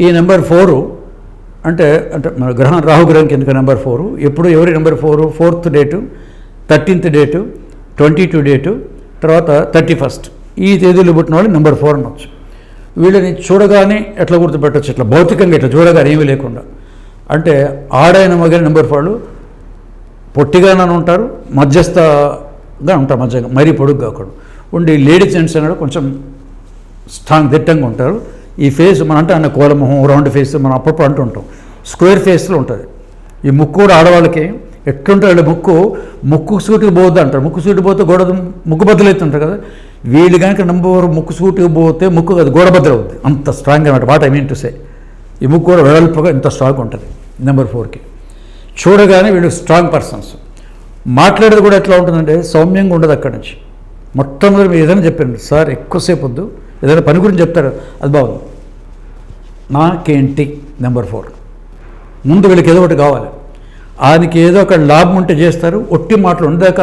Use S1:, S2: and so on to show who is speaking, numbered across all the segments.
S1: ఈ నెంబర్ 4 అంటే అంటే మన గ్రహం రాహుగ్రహం కింద నెంబర్ 4 ఎప్పుడు ఎవరి number 4th date, 13th date, 22 date, తర్వాత 31st ఈ తేదీలు పుట్టిన వాళ్ళు నెంబర్ 4 అనొచ్చు. వీళ్ళని చూడగానే ఎట్లా గుర్తుపెట్టవచ్చు, ఇట్లా భౌతికంగా ఇట్లా చూడగానే ఏమీ లేకుండా. అంటే ఆడైన మగని నెంబర్ 4 పొట్టిగానే ఉంటారు, మధ్యస్థగా ఉంటారు, మధ్యగా మరీ పొడుగు కాకుండా ఉండి. లేడీ జెంట్స్ అన్నాడు కొంచెం స్ట్రాంగ్ దిట్టంగా ఉంటారు. ఈ ఫేస్ మన అంటే అన్న కోలమొహం, రౌండ్ ఫేస్ మనం అప్పుడప్పుడు అంటుంటాం, స్క్వేర్ ఫేస్లో ఉంటుంది. ఈ ముక్కు కూడా ఆడవాళ్ళకి ఎట్లుంటారు, ముక్కు సూటికి పోద్ది అంటారు. ముక్కు సూటికి పోతే గోడ ముక్కు బద్దలవుతుంటారు కదా. వీళ్ళు కనుక నెంబర్ ముక్కు సూటికి పోతే ముక్కు అది గోడ బద్దలవుద్ది, అంత స్ట్రాంగ్ అనమాట. What I mean to say, ఈ ముక్కు కూడా వెడల్పుగా ఇంత స్ట్రాంగ్ ఉంటుంది నెంబర్ 4కి. చూడగానే వీళ్ళు స్ట్రాంగ్ పర్సన్స్. మాట్లాడేది కూడా ఎట్లా ఉంటుందంటే సౌమ్యంగా ఉండదు. అక్కడి నుంచి మొట్టమొదటి మీరు ఏదైనా చెప్పండి, సార్ ఎక్కువసేపు వద్దు, ఏదైనా పని గురించి చెప్తారు, అది బాగుంది, నాకేంటి నెంబర్ 4. ముందు వీళ్ళకి ఏదో ఒకటి కావాలి, ఆయనకి ఏదో ఒక లాభం ఉంటే చేస్తారు. ఒట్టి మాటలు ఉండదాక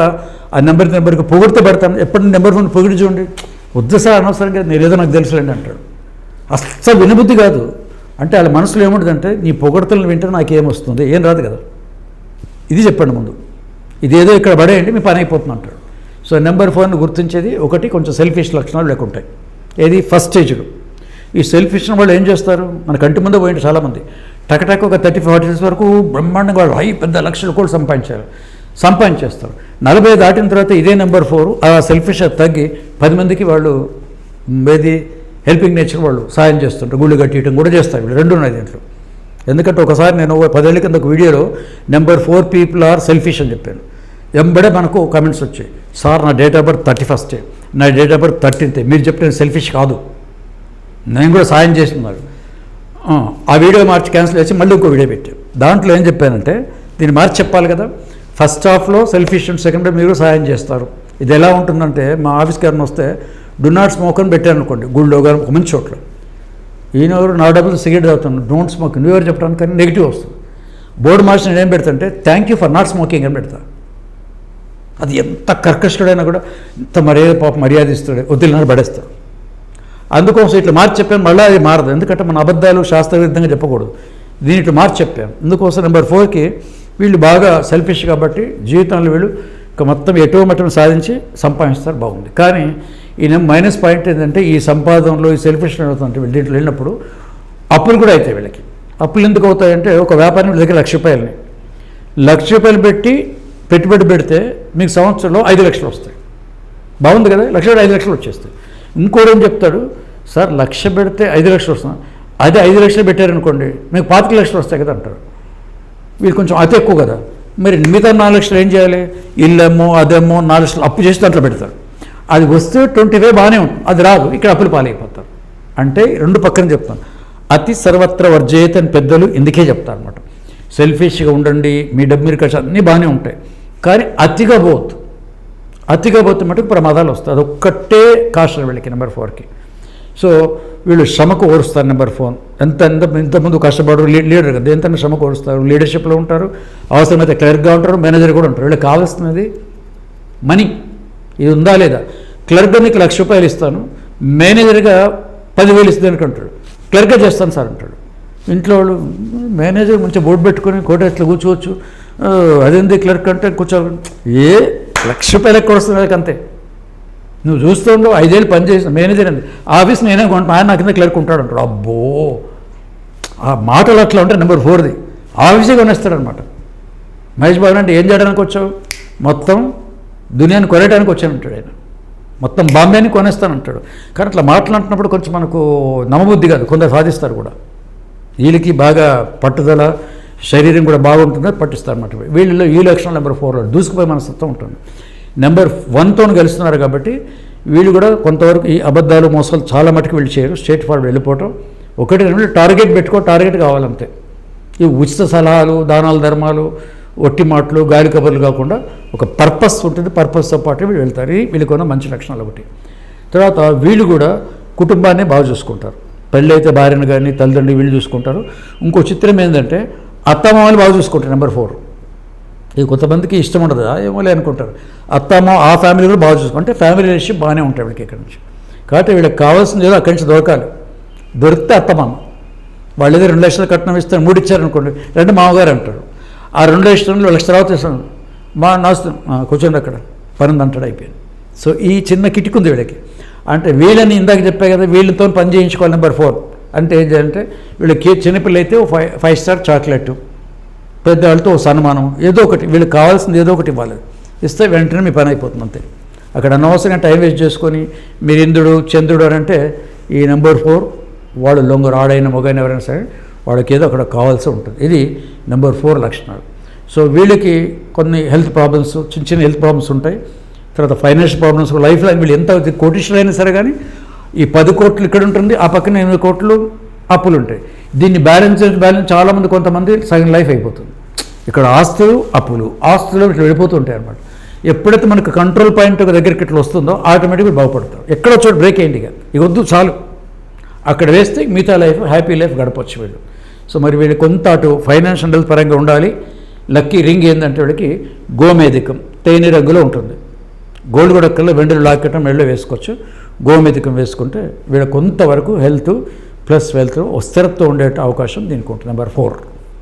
S1: ఆ నెంబర్కి పొగిడితే పెడతాను. ఎప్పుడు నెంబర్ 4 పొగిడి చూడండి, వద్దు సార్ అనవసరంగా, నేను ఏదో నాకు తెలుసులేండి అంటాడు. అస్సలు వినబుద్ధి కాదు. అంటే వాళ్ళ మనసులో ఏముంటుందంటే నీ పొగడతలను వింటే నాకేమొస్తుంది, ఏం రాదు కదా. ఇది చెప్పండి ముందు, ఇదేదో ఇక్కడ పడేయండి మీ పని అయిపోతుంది అంటాడు. సో నెంబర్ 4ని గుర్తించేది ఒకటి, కొంచెం సెల్ఫిష్ లక్షణాలు లేకుంటాయి. ఏది ఫస్ట్ స్టేజ్లో. ఈ సెల్ఫిష్ వాళ్ళు ఏం చేస్తారు, మన కంటి ముందే పోయింది చాలామంది. టకటక్ ఒక 30-40 years వరకు బ్రహ్మాండంగా వాళ్ళు పెద్ద లక్షల కోట్లు సంపాదించేస్తారు. 40 దాటిన తర్వాత ఇదే నెంబర్ 4 ఆ సెల్ఫిష్ తగ్గి 10 మందికి వాళ్ళు ఏది హెల్పింగ్ నేచర్ వాళ్ళు సాయం చేస్తుంటారు. గుళ్ళు కట్టియటం కూడా చేస్తారు. వీళ్ళు రెండు ఉన్నాయి దీంట్లో. ఎందుకంటే ఒకసారి నేను 10 ఏళ్ళ కింద ఒక వీడియోలో నెంబర్ 4 పీపుల్ ఆర్ సెల్ఫిష్ అని చెప్పాను. ఎంబడే మనకు కామెంట్స్ వచ్చాయి, సార్ నా డేట్ ఆఫ్ బర్త్ 31st, నా డేట్ ఆఫ్ బర్త్ 13th, మీరు చెప్పిన సెల్ఫిష్ కాదు, నేను కూడా సాయం చేస్తున్నాను. ఆ వీడియో మార్చి క్యాన్సిల్ చేసి మళ్ళీ ఇంకో వీడియో పెట్టాను. దాంట్లో ఏం చెప్పానంటే దీన్ని మార్చి చెప్పాలి కదా. ఫస్ట్ హాఫ్లో సెల్ఫిష్ అండ్ సెకండ్ హాఫ్ మీరు సాయం చేస్తారు. ఇది ఎలా ఉంటుందంటే మా ఆఫీస్కి ఎవరైనా వస్తే డు నాట్ స్మోక్ అని పెట్టాను అనుకోండి, గుళ్ళో కానీ ఒక మంచి చోట్ల, ఈయనెవరు నా డబ్బులు సిగరెట్ తాగుతున్నాను, డోంట్ స్మోక్, నువ్వెవరు చెప్పడానికి కానీ నెగిటివ్ వస్తుంది. బోర్డు మార్చి నేను ఏం పెడతాంటే thank you for not smoking అని పెడతా. అది ఎంత కర్కశుడైనా కూడా ఇంత మర్యాద ఇస్తాడు, వదిలినాడు పడేస్తాడు. అందుకోసం ఇట్లా మార్చి చెప్పాను, మళ్ళీ అది మారదు. ఎందుకంటే మన అబద్ధాలు శాస్త్రవిరుద్ధంగా చెప్పకూడదు. దీని ఇట్లా మార్చి చెప్పాను. అందుకోసం నెంబర్ 4కి వీళ్ళు బాగా సెల్ఫిష్ కాబట్టి జీవితంలో వీళ్ళు ఇక మొత్తం ఎటో మట్టం సాధించి సంపాదిస్తారు, బాగుంది. కానీ ఈయన మైనస్ పాయింట్ ఏంటంటే ఈ సంపాదనలో ఈ సెల్ఫిష్ అవుతుంటే వీళ్ళు దీంట్లో వెళ్ళినప్పుడు అప్పులు కూడా అవుతాయి వీళ్ళకి. అప్పులు ఎందుకు అవుతాయంటే ఒక వ్యాపారం వీళ్ళ దగ్గర ₹1,00,000 పెట్టి పెట్టుబడి పెడితే మీకు సంవత్సరంలో 5 లక్షలు వస్తాయి. బాగుంది కదా, 5 లక్షలు వచ్చేస్తాయి. ఇంకోటి ఏం చెప్తాడు, సార్ 1,00,000 పెడితే 5 లక్షలు వస్తున్నాయి, అదే 5 లక్షలు పెట్టారనుకోండి మీకు 25 లక్షలు వస్తాయి కదా అంటారు. వీళ్ళు కొంచెం అతి ఎక్కువ కదా. మరి మిగతా 4 లక్షలు ఏం చేయాలి, ఇల్లేమో అదేమో 4 లక్షలు అప్పు చేసి దాంట్లో పెడతారు. అది వస్తే 25 బాగానే ఉంటుంది, అది రాదు, ఇక్కడ అప్పులు పాలైపోతారు. అంటే రెండు పక్కన చెప్తాను, అతి సర్వత్ర వర్జేయత అని పెద్దలు ఇందుకే చెప్తారు అనమాట. సెల్ఫిష్గా ఉండండి, మీ డబ్బు మీరు ఖర్చు అన్నీ బాగానే ఉంటాయి, కానీ అతిగా పోతే మటుకు ప్రమాదాలు వస్తాయి. అదొక్కటే కాషన్ వీళ్ళకి నెంబర్ 4కి. సో వీళ్ళు శ్రమకు ఓడుస్తారు. నెంబర్ 4 ఇంతకుముందు కష్టపడరు, లీడర్ కదా, ఎంతైనా శ్రమకు ఓడుస్తారు, లీడర్షిప్లో ఉంటారు, అవసరమైతే క్లర్క్గా ఉంటారు, మేనేజర్ కూడా ఉంటారు. వీళ్ళకి కావాల్సినది మనీ. ఇది ఉందా లేదా, క్లర్క్గా నీకు ₹1,00,000 ఇస్తాను, మేనేజర్గా 10,000 ఇస్తుంది అనుకుంటాడు, క్లర్క్గా చేస్తాను సార్ అంటాడు. ఇంట్లో వాళ్ళు మేనేజర్ మంచిగా బోర్డు పెట్టుకొని కోటేట్లో కూర్చోవచ్చు, అదేంది క్లర్క్ అంటే కూర్చోవాలి, ₹1,00,000 ఎక్కడ వస్తుంది అంతే. నువ్వు చూస్తుండవు 5 ఏళ్ళు పనిచేసిన మేనేజర్ అండి, ఆఫీస్ నేనే కొంటాను, ఆయన నా కింద క్లర్క్ ఉంటాడు అంటాడు. అబ్బో, ఆ మాటలు అట్లా ఉంటాయి. నెంబర్ 4ది ఆఫీసే కొనేస్తాడనమాట. మహేష్ బాబు అంటే ఏం చేయడానికి వచ్చావు, మొత్తం దునియాని కొనేయడానికి వచ్చానంటాడు ఆయన, మొత్తం బాంబేని కొనేస్తానంటాడు. కానీ అట్లా మాట్లాడుతున్నప్పుడు కొంచెం మనకు నమ్మబుద్ధి కాదు, కొందరు సాధిస్తారు కూడా. వీళ్ళకి బాగా పట్టుదల, శరీరం కూడా బాగుంటుందో పట్టిస్తారు అన్నమాట. వీళ్ళలో ఈ లక్షణం నెంబర్ 4లో దూసుకుపోయి మనస్తత్వం ఉంటుంది. నెంబర్ 1తో గెలుస్తున్నారు కాబట్టి వీళ్ళు కూడా కొంతవరకు ఈ అబద్ధాలు మోసాలు చాలా మటుకు వీళ్ళు చేయరు, స్ట్రేట్ ఫార్వర్డ్ వెళ్ళిపోవటం. ఒకటి రెండు టార్గెట్ టార్గెట్ కావాలంతే. ఈ ఉచిత సలహాలు, దానాలు, ధర్మాలు, ఒట్టి మాటలు, గాలి కబుర్లు కాకుండా ఒక పర్పస్ ఉంటుంది, పర్పస్తో పాటు వీళ్ళు వెళ్తారు. వీళ్ళకున్న మంచి లక్షణాలు ఒకటి. తర్వాత వీళ్ళు కూడా కుటుంబాన్ని బాగా చూసుకుంటారు. పెళ్ళి అయితే భార్యను కానీ తల్లిదండ్రులు వీళ్ళు చూసుకుంటారు. ఇంకో చిత్రం ఏంటంటే అత్తమామలు బాగా చూసుకుంటారు. నెంబర్ 4 ఇది కొంతమందికి ఇష్టం ఉండదు, ఏమో అనుకుంటారు. అత్తమ్మ ఆ ఫ్యామిలీ కూడా బాగా చూసుకుంటే ఫ్యామిలీ రిలేషన్షిప్ బాగానే ఉంటాయి వీళ్ళకి ఇక్కడ నుంచి. కాబట్టి వీళ్ళకి కావాల్సింది ఏదో అక్కడి నుంచి దొరకాలి. దొరికితే అత్తమామ, వాళ్ళు ఏదో 2 లక్షలు కట్నం ఇస్తారు 3 ఇచ్చారనుకోండి, రెండు మామగారు అంటారు. ఆ 2 లక్షలు లక్ష తర్వాత ఇస్తాను మా నాస్తం కూర్చోండి అక్కడ పని అంటాడు, అయిపోయింది. సో ఈ చిన్న కిటిక్ ఉంది వీళ్ళకి. అంటే వీళ్ళని ఇందాక చెప్పా కదా, వీళ్ళతో పని చేయించుకోవాలి. నెంబర్ 4 అంటే ఏంటి అంటే వీళ్ళకి చిన్నపిల్లలు అయితే 5 స్టార్ చాక్లెట్, పెద్దవాళ్ళతో ఓ సన్మానం, ఏదో ఒకటి వీళ్ళకి కావాల్సింది ఏదో ఒకటి ఇవ్వాలి. ఇస్తే వెంటనే మీ పని అయిపోతుంది అంతే. అక్కడ అనవసరంగా టైం వేస్ట్ చేసుకొని మీరు ఇంద్రుడు చంద్రుడు అని అంటే ఈ నెంబర్ 4 వాళ్ళు లొంగరు, ఆడైన మొగైన ఎవరైనా సరే వాళ్ళకి ఏదో అక్కడ కావాల్సి ఉంటుంది. ఇది నెంబర్ 4 లక్షణాలు. సో వీళ్ళకి కొన్ని హెల్త్ ప్రాబ్లమ్స్, చిన్న చిన్న హెల్త్ ప్రాబ్లమ్స్ ఉంటాయి. తర్వాత ఫైనాన్షియల్ ప్రాబ్లమ్స్, లైఫ్ లైన్ వీళ్ళు ఎంత కోటీశ్వరులు అయినా సరే కానీ ఈ 10 కోట్లు ఇక్కడ ఉంటుంది, ఆ పక్కన 8 కోట్లు అప్పులు ఉంటాయి. దీన్ని బ్యాలెన్స్ చాలామంది కొంతమంది సగం లైఫ్ అయిపోతుంది. ఇక్కడ ఆస్తులు అప్పులు ఆస్తులు ఇట్లా వెళ్ళిపోతూ ఉంటాయి అన్నమాట. ఎప్పుడైతే మనకు కంట్రోల్ పాయింట్ దగ్గరికి ఇట్లా వస్తుందో ఆటోమేటిక్గా బాగుపడతాం. ఎక్కడో చోటు బ్రేక్ అయ్యింది ఇక వద్దు చాలు, అక్కడ వేస్తే మిగతా లైఫ్ హ్యాపీ లైఫ్ గడపచ్చు వీళ్ళు. సో మరి వీళ్ళు కొంత అటు ఫైనాన్షియల్ హెల్త్ పరంగా ఉండాలి. లక్కీ రింగ్ ఏంటంటే వీళ్ళకి గోమేధికం, తేనె రంగులో ఉంటుంది. గోల్డ్ కూడా కల్లా వెండిలో లాకెట్టం మెడలో వేసుకోవచ్చు. గోమేధికం వేసుకుంటే వీళ్ళ కొంతవరకు హెల్త్ ప్లస్ వెల్త్ స్థిరత్వం ఉండే అవకాశం దీనికి ఉంటుంది. నెంబర్ 4.